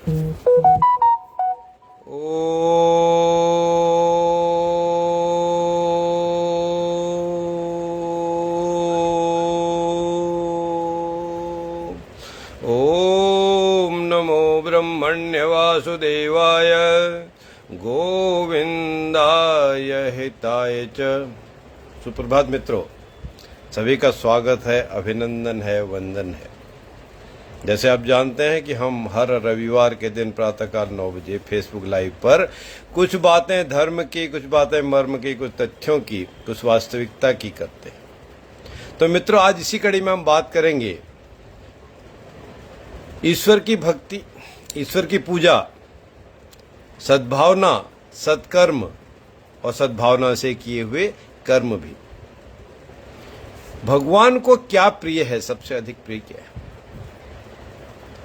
ओम नमो ब्रह्मण्य वासुदेवाय गोविंदाय हिताय च। सुप्रभात मित्रों, सभी का स्वागत है, अभिनंदन है, वंदन है। जैसे आप जानते हैं कि हम हर रविवार के दिन प्रातःकाल 9 बजे फेसबुक लाइव पर कुछ बातें धर्म की, कुछ बातें मर्म की, कुछ तथ्यों की, कुछ वास्तविकता की करते हैं। तो मित्रों, आज इसी कड़ी में हम बात करेंगे ईश्वर की भक्ति, ईश्वर की पूजा, सद्भावना, सत्कर्म और सद्भावना से किए हुए कर्म भी। भगवान को क्या प्रिय है, सबसे अधिक प्रिय क्या है?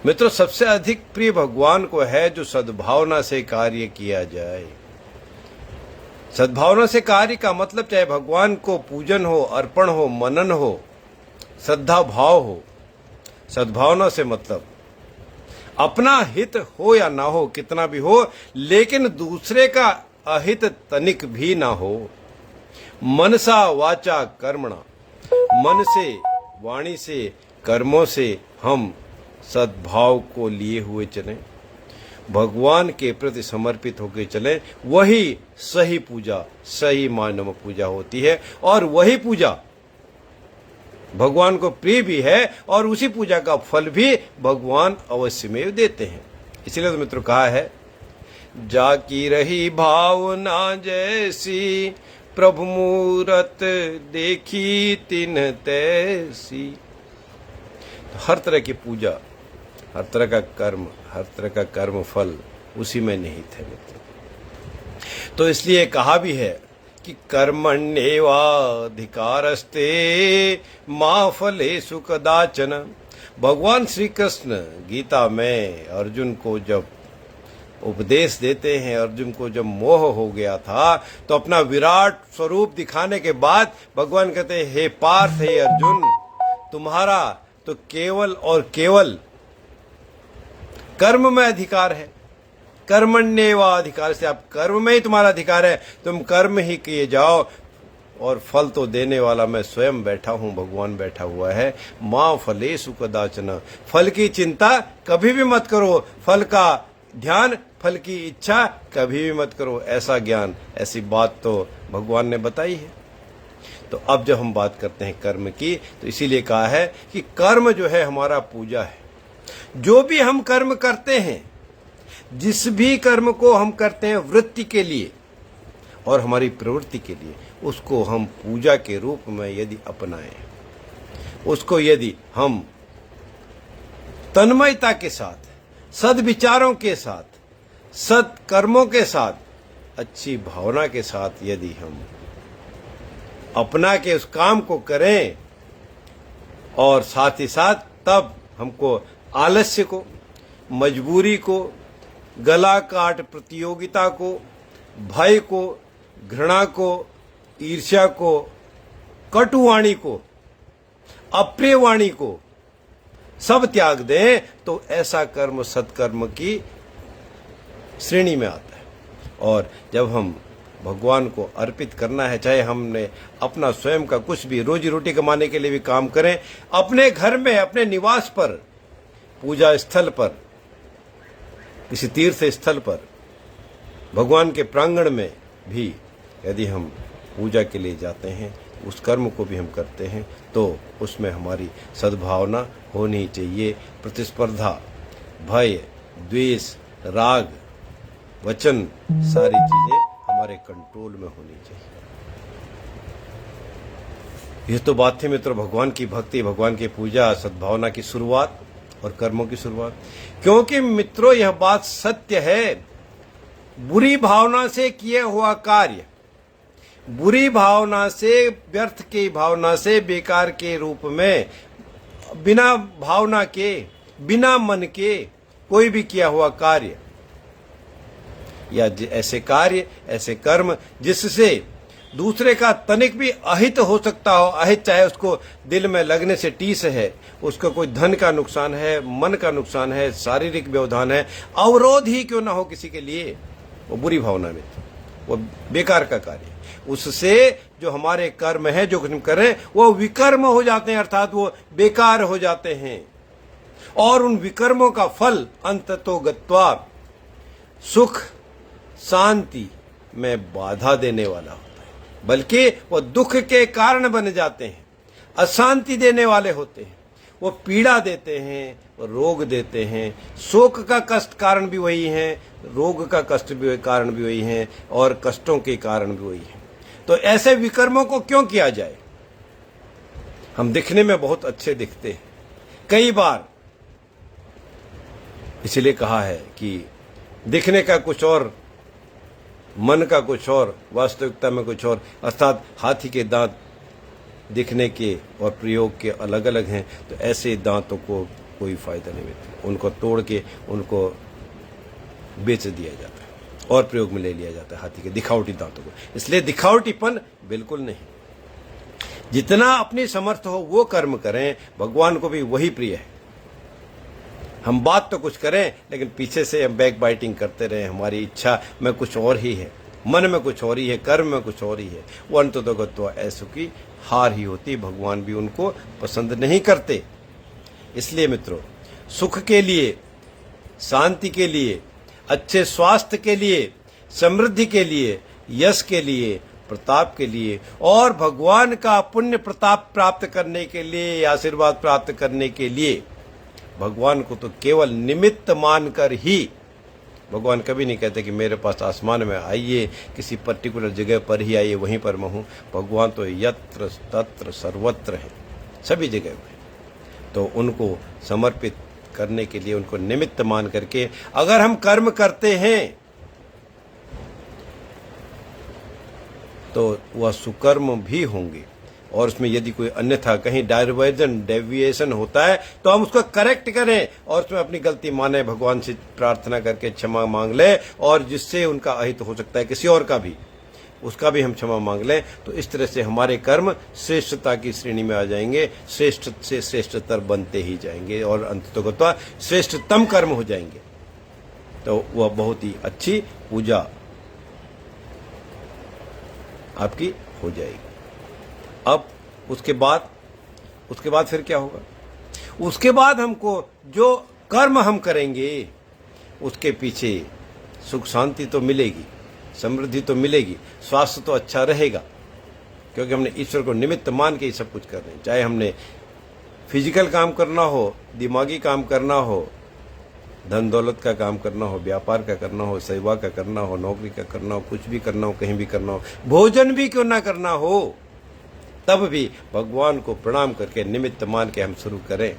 मित्रों, सबसे अधिक प्रिय भगवान को है जो सद्भावना से कार्य किया जाए। सद्भावना से कार्य का मतलब चाहे भगवान को पूजन हो, अर्पण हो, मनन हो, श्रद्धा भाव हो। सद्भावना से मतलब अपना हित हो या ना हो, कितना भी हो, लेकिन दूसरे का अहित तनिक भी ना हो। मनसा वाचा कर्मणा, मन से, वाणी से, कर्मों से हम सद्भाव को लिए हुए चलें, भगवान के प्रति समर्पित होकर चलें। वही सही पूजा, सही मानव पूजा होती है और वही पूजा भगवान को प्रिय भी है और उसी पूजा का फल भी भगवान अवश्य में देते हैं। इसलिए तो मित्रों कहा है, जाकी रही भावना जैसी, प्रभु मूरत देखी तिन तैसी। तो हर तरह की पूजा, हर तरह का कर्म, हर तरह का कर्म फल उसी में निहित है मित्र। तो इसलिए कहा भी है कि कर्मण्येवाधिकारस्ते मा फलेषु कदाचन। भगवान श्री कृष्ण गीता में अर्जुन को जब उपदेश देते हैं, अर्जुन को जब मोह हो गया था तो अपना विराट स्वरूप दिखाने के बाद भगवान कहते हैं, हे पार्थ, हे अर्जुन, तुम्हारा तो केवल और केवल कर्म में अधिकार है। कर्मण्येवाधिकार से, आप कर्म में ही तुम्हारा अधिकार है, तुम कर्म ही किए जाओ और फल तो देने वाला मैं स्वयं बैठा हूं, भगवान बैठा हुआ है। मां फलेषु कदाचन, फल की चिंता कभी भी मत करो, फल का ध्यान, फल की इच्छा कभी भी मत करो। ऐसा ज्ञान, ऐसी बात तो भगवान ने बताई है। तो अब जब हम बात करते हैं कर्म की, तो इसीलिए कहा है कि कर्म जो है हमारा पूजा है। जो भी हम कर्म करते हैं, जिस भी कर्म को हम करते हैं वृत्ति के लिए और हमारी प्रवृत्ति के लिए, उसको हम पूजा के रूप में यदि अपनाएं, उसको यदि हम तन्मयता के साथ, सद्विचारों के साथ, सत्कर्मों के साथ, अच्छी भावना के साथ यदि हम अपना के उस काम को करें और साथ ही साथ तब हमको आलस्य को, मजबूरी को, गला काट प्रतियोगिता को, भय को, घृणा को, ईर्ष्या को, कटुवाणी को, अप्रिय वाणी को सब त्याग दें, तो ऐसा कर्म सत्कर्म की श्रेणी में आता है। और जब हम भगवान को अर्पित करना है, चाहे हमने अपना स्वयं का कुछ भी रोजी रोटी कमाने के लिए भी काम करें, अपने घर में, अपने निवास पर, पूजा स्थल पर, किसी तीर्थ स्थल पर, भगवान के प्रांगण में भी यदि हम पूजा के लिए जाते हैं, उस कर्म को भी हम करते हैं, तो उसमें हमारी सद्भावना होनी चाहिए। प्रतिस्पर्धा, भय, द्वेष, राग, वचन, सारी चीजें हमारे कंट्रोल में होनी चाहिए। यह तो बात थी मित्रों भगवान की भक्ति, भगवान की पूजा, सद्भावना की शुरुआत और कर्मों की शुरुआत। क्योंकि मित्रों यह बात सत्य है, बुरी भावना से किया हुआ कार्य, बुरी भावना से, व्यर्थ की भावना से, बेकार के रूप में, बिना भावना के, बिना मन के कोई भी किया हुआ कार्य या ऐसे कार्य, ऐसे कर्म जिससे दूसरे का तनिक भी अहित हो सकता हो, अहित चाहे उसको दिल में लगने से टीस है, उसका कोई धन का नुकसान है, मन का नुकसान है, शारीरिक व्यवधान है, अवरोध ही क्यों ना हो किसी के लिए, वो बुरी भावना में, वो बेकार का कार्य। उससे जो हमारे कर्म है, जो कुछ हम करें, वो विकर्म हो जाते हैं, अर्थात वो बेकार हो जाते हैं। और उन विकर्मों का फल अंततो गत्वा सुख शांति में बाधा देने वाला होता है, बल्कि वो दुख के कारण बन जाते हैं, अशांति देने वाले होते हैं, वो पीड़ा देते हैं, वो रोग देते हैं। शोक का कष्ट कारण भी वही है, रोग का कष्ट भी कारण भी वही है, और कष्टों के कारण भी वही है। तो ऐसे विकर्मों को क्यों किया जाए? हम दिखने में बहुत अच्छे दिखते हैं कई बार, इसलिए कहा है कि दिखने का कुछ और, मन का कुछ और, वास्तविकता में कुछ और। अर्थात हाथी के दांत दिखने के और प्रयोग के अलग अलग हैं, तो ऐसे दांतों को कोई फायदा नहीं मिलता, उनको तोड़ के उनको बेच दिया जाता है और प्रयोग में ले लिया जाता है हाथी के दिखावटी दांतों को। इसलिए दिखावटीपन बिल्कुल नहीं। जितना अपनी समर्थ हो वो कर्म करें, भगवान को भी वही प्रिय है। हम बात तो कुछ करें, लेकिन पीछे से हम बैक बाइटिंग करते रहे, हमारी इच्छा में कुछ और ही है, मन में कुछ और ही है, कर्म में कुछ और ही है, वो अंततोगत्वा ऐसों की हार ही होती। भगवान भी उनको पसंद नहीं करते। इसलिए मित्रों, सुख के लिए, शांति के लिए, अच्छे स्वास्थ्य के लिए, समृद्धि के लिए, यश के लिए, प्रताप के लिए और भगवान का पुण्य प्रताप प्राप्त करने के लिए, आशीर्वाद प्राप्त करने के लिए, भगवान को तो केवल निमित्त मानकर ही, भगवान कभी नहीं कहते कि मेरे पास आसमान में आइए, किसी पर्टिकुलर जगह पर ही आइए, वहीं पर मैं हूँ। भगवान तो यत्र तत्र सर्वत्र है, सभी जगह है। तो उनको समर्पित करने के लिए, उनको निमित्त मान करके अगर हम कर्म करते हैं तो वह सुकर्म भी होंगे। और उसमें यदि कोई अन्यथा कहीं डाइवर्जन, डेविएशन होता है तो हम उसको करेक्ट करें और उसमें अपनी गलती माने, भगवान से प्रार्थना करके क्षमा मांग ले, और जिससे उनका अहित हो सकता है किसी और का भी, उसका भी हम क्षमा मांग लें। तो इस तरह से हमारे कर्म श्रेष्ठता की श्रेणी में आ जाएंगे, श्रेष्ठ से श्रेष्ठतर बनते ही जाएंगे और अंततः श्रेष्ठतम कर्म हो जाएंगे। तो वह बहुत ही अच्छी पूजा आपकी हो जाएगी। अब उसके बाद फिर क्या होगा? उसके बाद हमको जो कर्म हम करेंगे उसके पीछे सुख शांति तो मिलेगी, समृद्धि तो मिलेगी, स्वास्थ्य तो अच्छा रहेगा, क्योंकि हमने ईश्वर को निमित्त मान के ही सब कुछ कर रहे हैं। चाहे हमने फिजिकल काम करना हो, दिमागी काम करना हो, धन दौलत का काम करना हो, व्यापार का करना हो, सेवा का करना हो, नौकरी का करना हो, कुछ भी करना हो, कहीं भी करना हो, भोजन भी क्यों ना करना हो, तब भी भगवान को प्रणाम करके निमित्त मान के हम शुरू करें,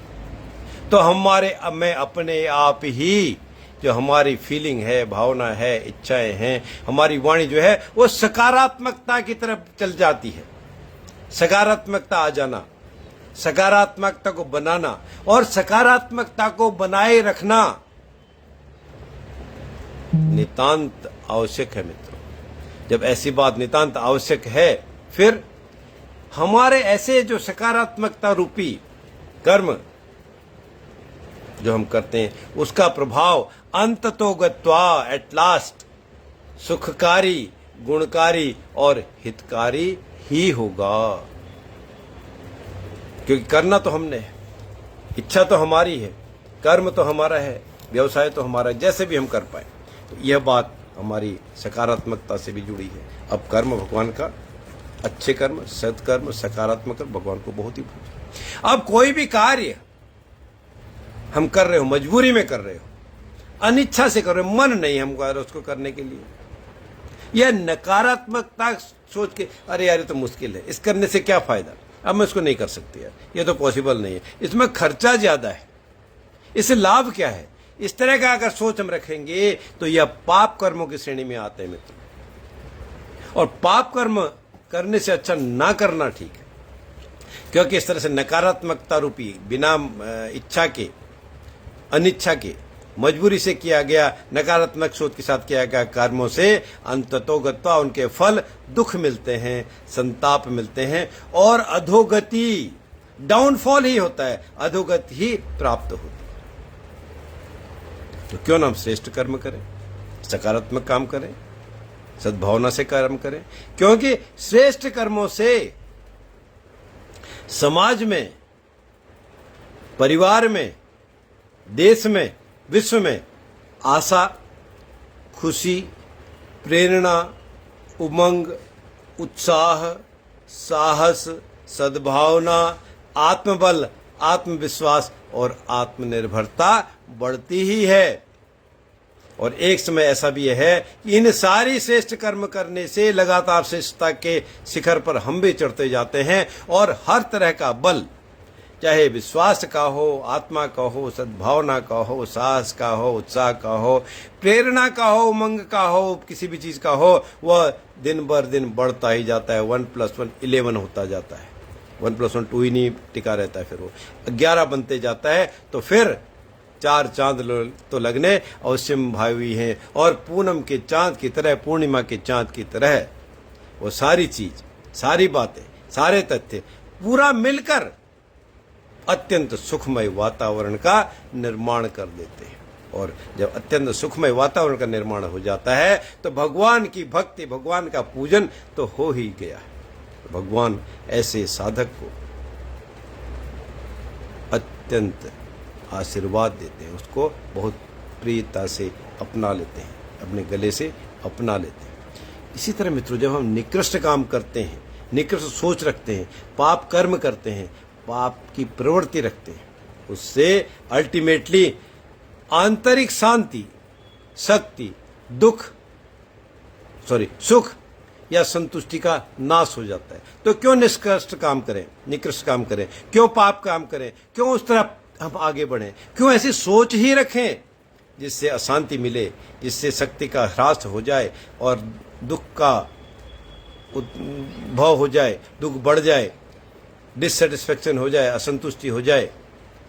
तो हमारे में अपने आप ही जो हमारी फीलिंग है, भावना है, इच्छाएं हैं, हमारी वाणी जो है वो सकारात्मकता की तरफ चल जाती है। सकारात्मकता आ जाना, सकारात्मकता को बनाना और सकारात्मकता को बनाए रखना नितांत आवश्यक है मित्रों। जब ऐसी बात नितांत आवश्यक है, फिर हमारे ऐसे जो सकारात्मकता रूपी कर्म जो हम करते हैं उसका प्रभाव अंततोगत्वा एट लास्ट सुखकारी, गुणकारी और हितकारी ही होगा। क्योंकि करना तो हमने है, इच्छा तो हमारी है, कर्म तो हमारा है, व्यवसाय तो हमारा है, जैसे भी हम कर पाए। तो यह बात हमारी सकारात्मकता से भी जुड़ी है। अब कर्म भगवान का, अच्छे कर्म, सत्कर्म, सकारात्मक कर्म भगवान को बहुत ही प्रिय। अब कोई भी कार्य हम कर रहे हो, मजबूरी में कर रहे हो, अनिच्छा से कर रहे हो, मन नहीं हम कर रहे उसको करने के लिए, यह नकारात्मकता सोच के अरे यार ये तो मुश्किल है, इस करने से क्या फायदा, अब मैं इसको नहीं कर सकती यार, ये तो पॉसिबल नहीं है, इसमें खर्चा ज्यादा है, इससे लाभ क्या है, इस तरह का अगर सोच हम रखेंगे तो यह पाप कर्मों की श्रेणी में आते हैं मित्र। और पाप कर्म करने से अच्छा ना करना ठीक है, क्योंकि इस तरह से नकारात्मकता रूपी, बिना इच्छा के, अनिच्छा के मजबूरी से किया गया, नकारात्मक सोच के साथ किया गया कर्मों से अंततोगत्वा उनके फल दुख मिलते हैं, संताप मिलते हैं और अधोगति, डाउनफॉल ही होता है, अधोगति ही प्राप्त होती है। तो क्यों ना हम श्रेष्ठ कर्म करें, सकारात्मक काम करें, सद्भावना से कर्म करें, क्योंकि श्रेष्ठ कर्मों से समाज में, परिवार में, देश में, विश्व में आशा, खुशी, प्रेरणा, उमंग, उत्साह, साहस, सद्भावना, आत्मबल, आत्मविश्वास और आत्मनिर्भरता बढ़ती ही है। और एक समय ऐसा भी है कि इन सारी श्रेष्ठ कर्म करने से लगातार श्रेष्ठता के शिखर पर हम भी चढ़ते जाते हैं और हर तरह का बल, चाहे विश्वास का हो, आत्मा का हो, सद्भावना का हो, साहस का हो, उत्साह का हो, प्रेरणा का हो, उमंग का हो, किसी भी चीज का हो, वह दिन बर दिन बढ़ता ही जाता है। 1+1 11 होता जाता है। 1+1 2 ही नहीं टिका रहता है, फिर वो 11 बनते जाता है। तो फिर 4 चांद तो लगने अवश्यम भावी हैं और पूनम के चांद की तरह, पूर्णिमा के चांद की तरह वो सारी चीज, सारी बातें, सारे तथ्य पूरा मिलकर अत्यंत सुखमय वातावरण का निर्माण कर देते हैं। और जब अत्यंत सुखमय वातावरण का निर्माण हो जाता है तो भगवान की भक्ति, भगवान का पूजन तो हो ही गया है। भगवान ऐसे साधक को अत्यंत आशीर्वाद देते हैं, उसको बहुत प्रियता से अपना लेते हैं, अपने गले से अपना लेते हैं। इसी तरह मित्रों, जब हम निकृष्ट काम करते हैं, निकृष्ट सोच रखते हैं, पाप कर्म करते हैं, पाप की प्रवृत्ति रखते हैं, उससे अल्टीमेटली आंतरिक शांति, शक्ति, सुख या संतुष्टि का नाश हो जाता है। तो क्यों निकृष्ट काम करें, निकृष्ट काम करें, क्यों पाप काम करें, क्यों उस तरफ हम आगे बढ़ें, क्यों ऐसी सोच ही रखें जिससे अशांति मिले, जिससे शक्ति का ह्रास हो जाए और दुख का उद्भव हो जाए, दुख बढ़ जाए, डिससेटिस्फेक्शन हो जाए, असंतुष्टि हो जाए।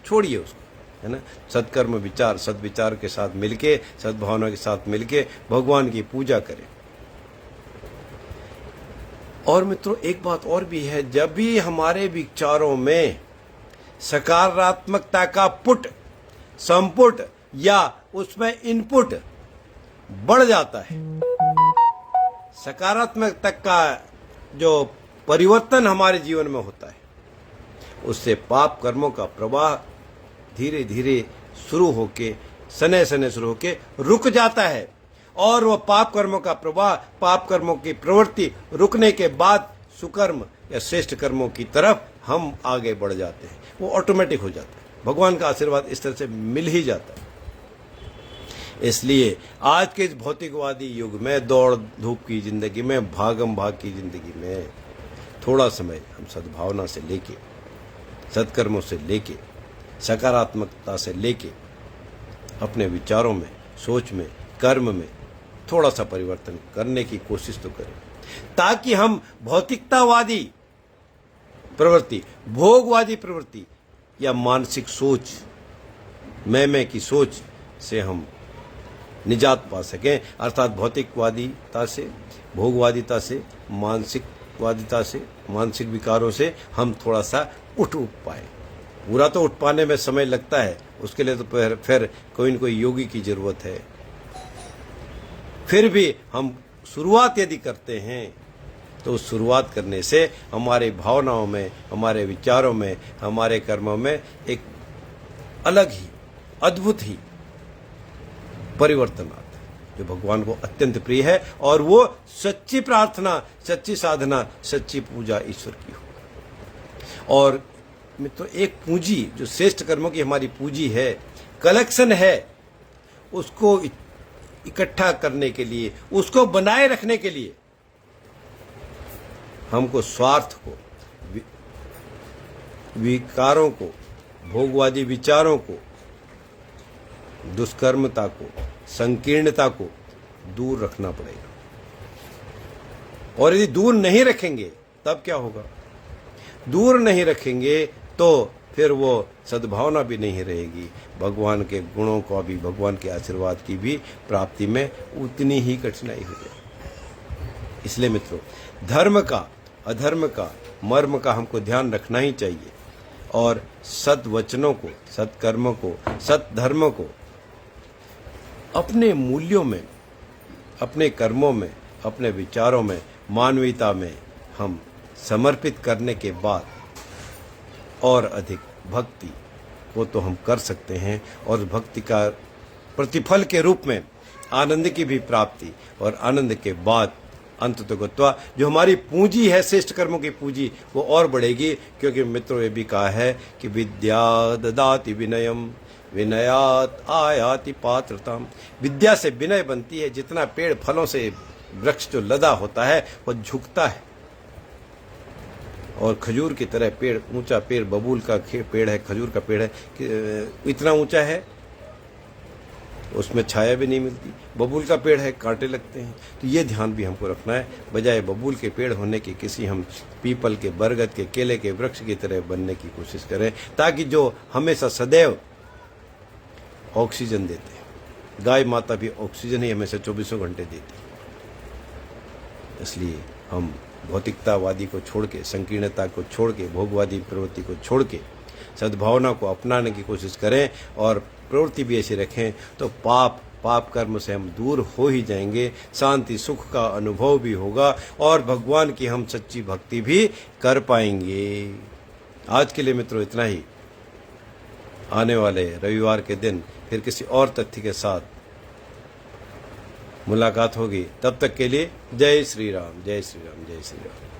छोड़िए उसको, है ना। सत्कर्म विचार, सद्विचार के साथ मिलके, सद्भावना के साथ मिलके भगवान की पूजा करें। और मित्रों, एक बात और भी है, जब भी हमारे विचारों में सकारात्मकता का पुट, संपुट या उसमें इनपुट बढ़ जाता है, सकारात्मकता का जो परिवर्तन हमारे जीवन में होता है, उससे पाप कर्मों का प्रवाह धीरे धीरे शुरू होके, सने सने शुरू होके रुक जाता है। और वह पाप कर्मों का प्रवाह, पाप कर्मों की प्रवृत्ति रुकने के बाद सुकर्म या श्रेष्ठ कर्मों की तरफ हम आगे बढ़ जाते हैं। वो ऑटोमेटिक हो जाता है, भगवान का आशीर्वाद इस तरह से मिल ही जाता है। इसलिए आज के इस भौतिकवादी युग में, दौड़ धूप की जिंदगी में, भागम भाग की जिंदगी में थोड़ा समय हम सद्भावना से लेके, सत्कर्मों से लेके, सकारात्मकता से लेके अपने विचारों में, सोच में, कर्म में थोड़ा सा परिवर्तन करने की कोशिश तो करें, ताकि हम भौतिकतावादी प्रवृत्ति, भोगवादी प्रवृत्ति या मानसिक सोच, मैं की सोच से हम निजात पा सकें। अर्थात भौतिकवादिता से, भोगवादिता से, मानसिकवादिता से, मानसिक विकारों से हम थोड़ा सा उठ पाए। पूरा तो उठ पाने में समय लगता है, उसके लिए तो फिर कोई न कोई योगी की जरूरत है। फिर भी हम शुरुआत यदि करते हैं तो उस शुरुआत करने से हमारे भावनाओं में, हमारे विचारों में, हमारे कर्मों में एक अलग ही, अद्भुत ही परिवर्तन आता है, जो भगवान को अत्यंत प्रिय है। और वो सच्ची प्रार्थना, सच्ची साधना, सच्ची पूजा ईश्वर की हो। और मित्रों, एक पूंजी जो श्रेष्ठ कर्मों की हमारी पूंजी है, कलेक्शन है, उसको इकट्ठा करने के लिए, उसको बनाए रखने के लिए हमको स्वार्थ को, विकारों को, भोगवादी विचारों को, दुष्कर्मता को, संकीर्णता को दूर रखना पड़ेगा। और यदि दूर नहीं रखेंगे तब क्या होगा? दूर नहीं रखेंगे तो फिर वो सद्भावना भी नहीं रहेगी, भगवान के गुणों का भी, भगवान के आशीर्वाद की भी प्राप्ति में उतनी ही कठिनाई हो जाए। इसलिए मित्रों, धर्म का, अधर्म का, मर्म का हमको ध्यान रखना ही चाहिए और सद्वचनों को, सत्कर्मों को, सत्धर्म को अपने मूल्यों में, अपने कर्मों में, अपने विचारों में, मानवीयता में हम समर्पित करने के बाद और अधिक भक्ति को तो हम कर सकते हैं और भक्ति का प्रतिफल के रूप में आनंद की भी प्राप्ति और आनंद के बाद अंत तो गत्वा जो हमारी पूंजी है, श्रेष्ठ कर्मों की पूंजी, वो और बढ़ेगी। क्योंकि मित्रों ये भी कहा है कि विद्या ददाति विनयम विनयात आयाति पात्रताम। विद्या से विनय बनती है। जितना पेड़ फलों से वृक्ष जो लदा होता है वो झुकता है और खजूर की तरह पेड़, ऊंचा पेड़, बबूल का पेड़ है, खजूर का पेड़ है, इतना ऊंचा है, उसमें छाया भी नहीं मिलती। बबूल का पेड़ है, कांटे लगते हैं। तो ये ध्यान भी हमको रखना है, बजाय बबूल के पेड़ होने की किसी हम पीपल के, बरगद के, केले के वृक्ष की तरह बनने की कोशिश करें, ताकि जो हमेशा सदैव ऑक्सीजन देते हैं। गाय माता भी ऑक्सीजन ही हमेशा 24 घंटे देती है। इसलिए हम भौतिकतावादी को छोड़ के, संकीर्णता को छोड़ के, भोगवादी प्रवृत्ति को छोड़ के सद्भावना को अपनाने की कोशिश करें और प्रवृत्ति भी ऐसी रखें, तो पाप कर्म से हम दूर हो ही जाएंगे, शांति सुख का अनुभव भी होगा और भगवान की हम सच्ची भक्ति भी कर पाएंगे। आज के लिए मित्रों इतना ही। आने वाले रविवार के दिन फिर किसी और तथ्य के साथ मुलाकात होगी। तब तक के लिए जय श्री राम, जय श्री राम, जय श्री राम।